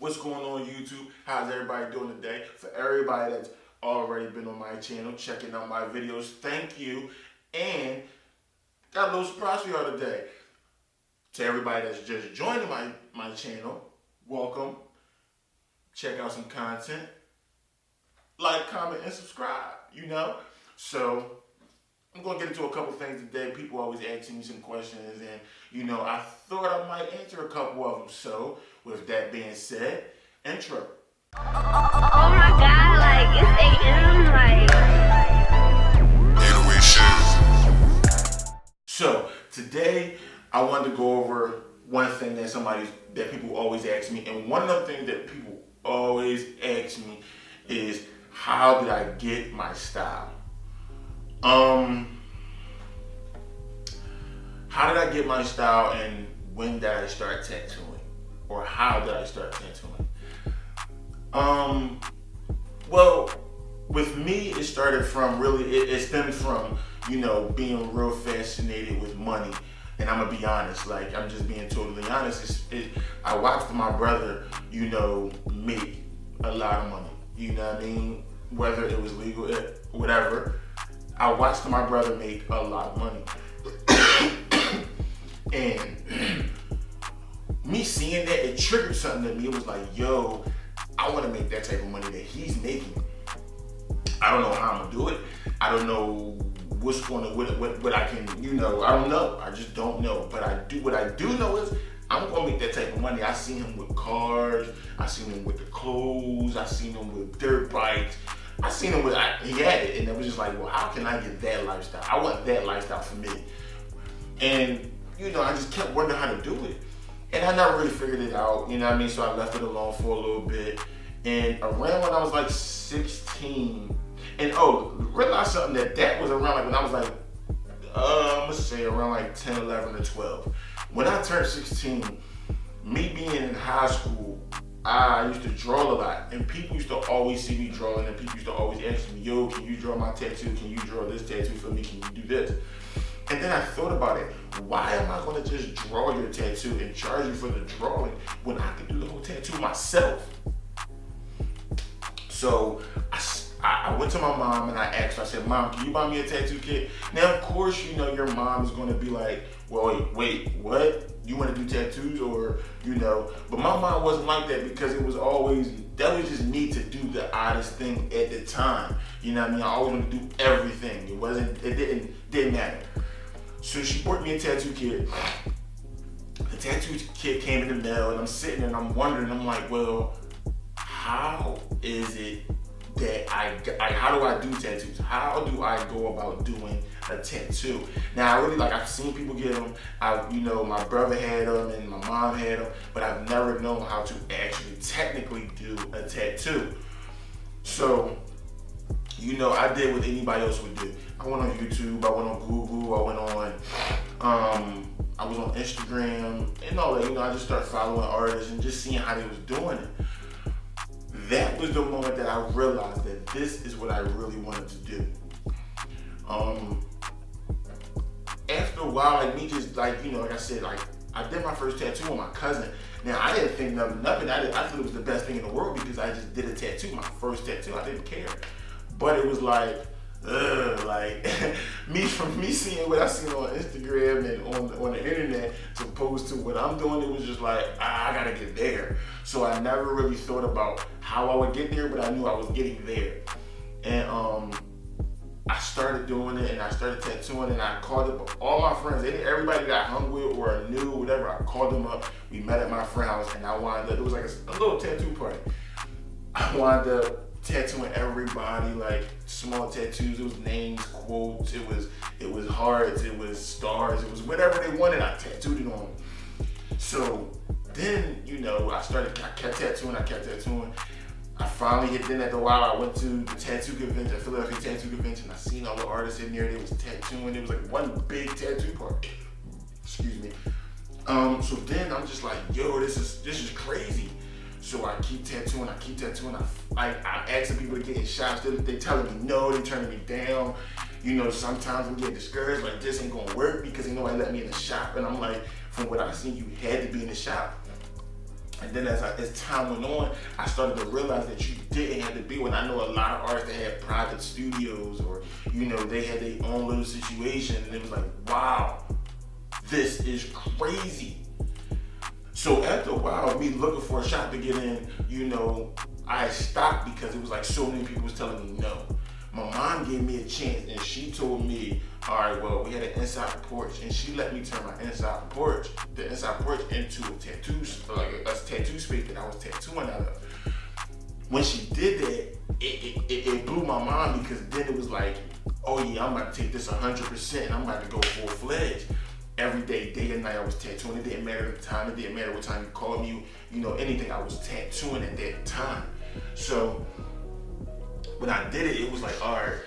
What's going on YouTube? How's everybody doing today? For everybody that's already been on my channel, checking out my videos, thank you. And got a little surprise for y'all today. To everybody that's just joining my channel, welcome. Check out some content. Like, comment, and subscribe, So, I'm going to get into a couple things today. People always asking me some questions, and, I thought I might answer a couple of them. So, with that being said, intro. Oh my God, like, it's AM, like. So, today, I wanted to go over one thing that people always ask me, and one of the things that people always ask me is, how did I get my style? How did I get my style, and when did I start tattooing? Or how did I start tattooing? Well, with me, it started from it stemmed from, being real fascinated with money. And I'm gonna be honest, like, I'm just being totally honest. I watched my brother, make a lot of money. You know what I mean? Whether it was legal, whatever. I watched my brother make a lot of money. And me seeing that, it triggered something in me. It was like, yo, I want to make that type of money that he's making. I don't know how I'm gonna do it. I don't know what I can, I don't know. I just don't know. But what I do know is I'm gonna make that type of money. I seen him with cars. I seen him with the clothes. I seen him with dirt bikes. I seen him he had it, and it was just like, well, how can I get that lifestyle? I want that lifestyle for me. And, I just kept wondering how to do it. And I never really figured it out, So I left it alone for a little bit. And around when I was like 16, and realize something that was around like when I was like, I'm gonna say around like 10, 11, or 12. When I turned 16, me being in high school, I used to draw a lot, and people used to always see me drawing, and people used to always ask me, yo, can you draw my tattoo? Can you draw this tattoo for me? Can you do this? And then I thought about it. Why am I gonna just draw your tattoo and charge you for the drawing when I can do the whole tattoo myself? So I went to my mom and I asked her, I said, Mom, can you buy me a tattoo kit? Now, of course, your mom is gonna be like, well, wait, what? You wanna do tattoos or, but my mom wasn't like that because it was always, that was just me to do the oddest thing at the time. You know what I mean? I always wanted to do everything. It didn't matter. So she bought me a tattoo kit. The tattoo kit came in the mail, and I'm sitting there and I'm wondering, I'm like, well, how is it that how do I do tattoos? How do I go about doing a tattoo? Now, I've seen people get them. My brother had them and my mom had them, but I've never known how to actually technically do a tattoo. So, I did what anybody else would do. I went on YouTube, I went on Google, I was on Instagram, and all that. I just started following artists and just seeing how they was doing it. That was the moment that I realized that this is what I really wanted to do. After a while, like I said, I did my first tattoo on my cousin. Now, I didn't think nothing. I thought it was the best thing in the world because I just did a tattoo, my first tattoo. I didn't care. But it was like me seeing what I seen on Instagram and on the internet, as opposed to what I'm doing, it was just like, I gotta get there. So I never really thought about how I would get there, but I knew I was getting there. And I started doing it, and I started tattooing, and I called up all my friends, everybody that I hung with or knew, whatever. I called them up. We met at my friend's house, and I wound up, it was like a little tattoo party. I wound up tattooing everybody, like small tattoos. It was names, quotes, it was hearts, it was stars, it was whatever they wanted. I tattooed it on them. So then, I kept tattooing. I finally hit. Then after a while, I went to the tattoo convention, Philadelphia Tattoo Convention. I seen all the artists in there. They was tattooing. It was like one big tattoo party. Excuse me. So then I'm just like, yo, this is crazy. So I keep tattooing. I asking people to get in shops. They telling me no. They turning me down. Sometimes I'm getting discouraged. Like, this ain't gonna work because I let me in the shop. And I'm like, from what I seen, you had to be in the shop. And then as time went on, I started to realize that you didn't have to be one. I know a lot of artists that had private studios, or they had their own little situation, and it was like, wow, this is crazy. So after a while of me looking for a shop to get in, I stopped because it was like so many people was telling me no. My mom gave me a chance, and she told me, all right, well, we had an inside porch, and she let me turn the inside porch into a tattoo space that I was tattooing out of. When she did that, it blew my mind, because then it was like, oh yeah, I'm about to take this 100%, I'm about to go full-fledged. Every day and night, I was tattooing. It didn't matter the time, it didn't matter what time you called me, anything, I was tattooing at that time. So when I did it, it was like, all right,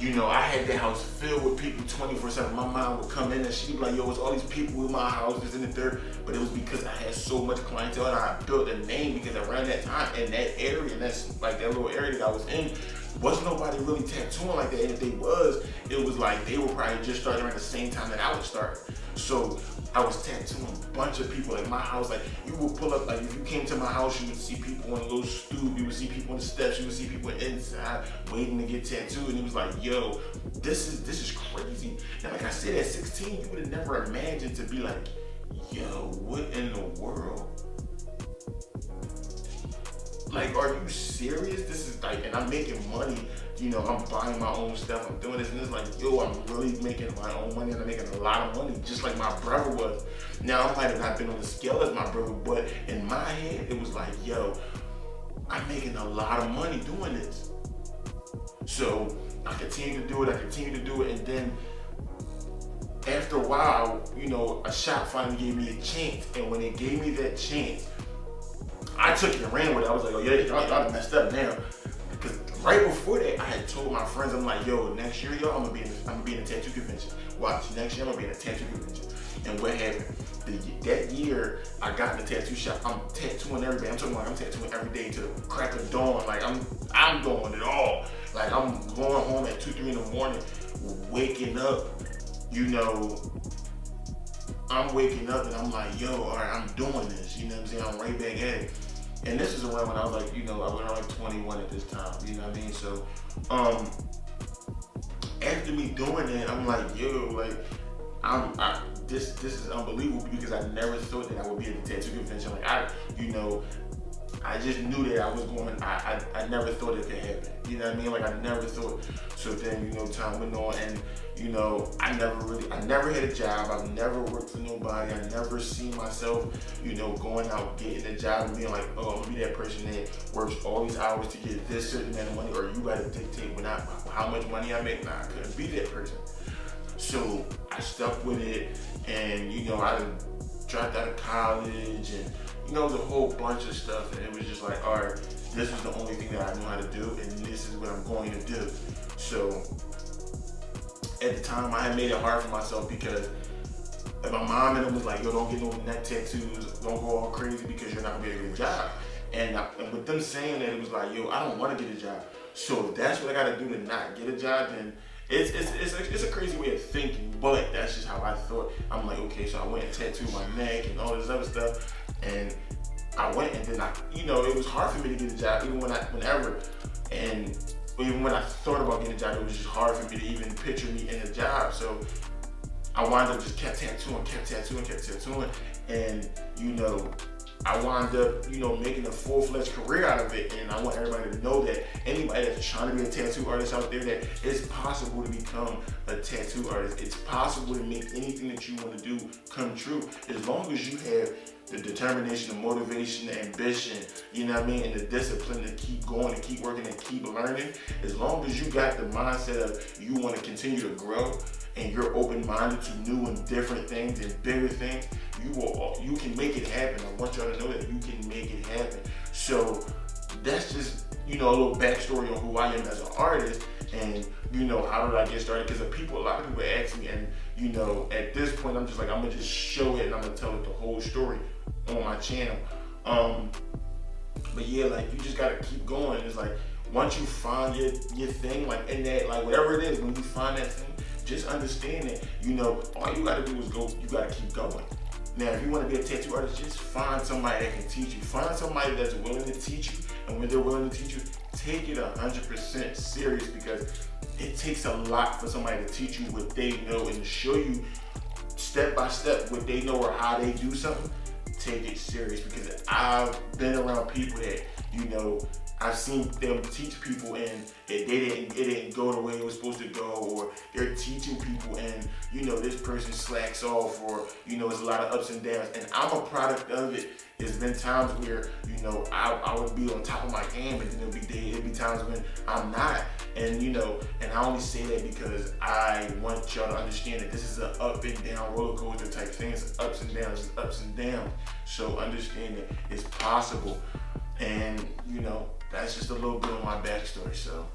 I had that house filled with people 24/7. My mom would come in and she'd be like, yo, it's all these people in my house, this and the third. But it was because I had so much clientele, and I built a name, because around that time in that area, and that's like that little area that I was in, wasn't nobody really tattooing like that. And if they was, it was like they were probably just starting around the same time that I was starting. So I was tattooing a bunch of people. Like my house, like you would pull up, like if you came to my house, you would see people on a little stoop, you would see people on the steps, you would see people inside waiting to get tattooed. And it was like, yo, this is crazy. And like I said, at 16, you would have never imagined to be like, yo, what in the world? Like, are you serious? This is like, and I'm making money, I'm buying my own stuff, I'm doing this, and it's like, yo, I'm really making my own money, and I'm making a lot of money, just like my brother was. Now, I might have not been on the scale as my brother, but in my head, it was like, yo, I'm making a lot of money doing this. So I continue to do it, and then after a while, a shop finally gave me a chance, and when they gave me that chance, I took it and ran with it. I was like, oh yeah, y'all done messed up now. Because right before that, I had told my friends, I'm like, yo, next year, y'all, I'm gonna be in a tattoo convention. Watch, next year I'm gonna be in a tattoo convention. And what happened? That year, I got in the tattoo shop. I'm tattooing every day. I'm talking like I'm tattooing every day to the crack of dawn. Like I'm doing it all. Like I'm going home at 2, 3 in the morning, waking up, I'm waking up and I'm like, yo, all right, I'm doing this. You know what I'm saying? I'm right back at it. And this is around when I was like, I was around like 21 at this time. You know what I mean? So, after me doing that, I'm like, yo, like, this is unbelievable, because I never thought that I would be at the tattoo convention. Like I just knew that I was going. I never thought it could happen. You know what I mean? Like I never thought. So then time went on, and I never had a job. I've never worked for nobody. I never seen myself, going out getting a job and being like, oh, I'm gonna be that person that works all these hours to get this certain amount of money, or you gotta dictate how much money I make. Nah, I couldn't be that person. So I stuck with it, and I dropped out of college, and it was a whole bunch of stuff, and it was just like, all right, this is the only thing that I know how to do, and this is what I'm going to do. So at the time, I had made it hard for myself, because if my mom and them was like, yo, don't get no neck tattoos, don't go all crazy because you're not gonna be able to get a job. And with them saying that, it was like, yo, I don't want to get a job. So if that's what I gotta do to not get a job, then it's a crazy way of thinking, but that's just how I thought. I'm like, okay, so I went and tattooed my neck and all this other stuff, and I went, and then it was hard for me to get a job, even when I thought about getting a job, it was just hard for me to even picture me in a job. So I wound up just kept tattooing, and I wound up, making a full-fledged career out of it. And I want everybody to know that anybody that's trying to be a tattoo artist out there, that it's possible to become a tattoo artist. It's possible to make anything that you want to do come true, as long as you have the determination, the motivation, the ambition, and the discipline to keep going, to keep working, and keep learning. As long as you got the mindset of you want to continue to grow, and you're open-minded to new and different things and bigger things, you can make it happen. I want y'all to know that you can make it happen. So that's just, a little backstory on who I am as an artist, and how did I get started? Because a lot of people ask me, and at this point, I'm just like, I'm gonna just show it, and I'm gonna tell it the whole story on my channel. But yeah, like, you just gotta keep going. It's like, once you find your thing, like in that, like whatever it is, when you find that thing, just understand that, all you gotta do is go, you gotta keep going. Now, if you want to be a tattoo artist, just find somebody that can teach you. Find somebody that's willing to teach you, and when they're willing to teach you, take it 100% serious, because it takes a lot for somebody to teach you what they know and to show you step by step what they know or how they do something. Take it serious, because I've been around people that, you know, I've seen them teach people and it didn't go the way it was supposed to go, or they're teaching people and, you know, this person slacks off, or, you know, there's a lot of ups and downs, and I'm a product of it. There's been times where, you know, I would be on top of my game, and then there'll be times when I'm not. And, you know, and I only say that because I want y'all to understand that this is an up and down roller coaster type thing. It's ups and downs, it's ups and downs. So understand that it's possible. And, you know, that's just a little bit of my backstory, so.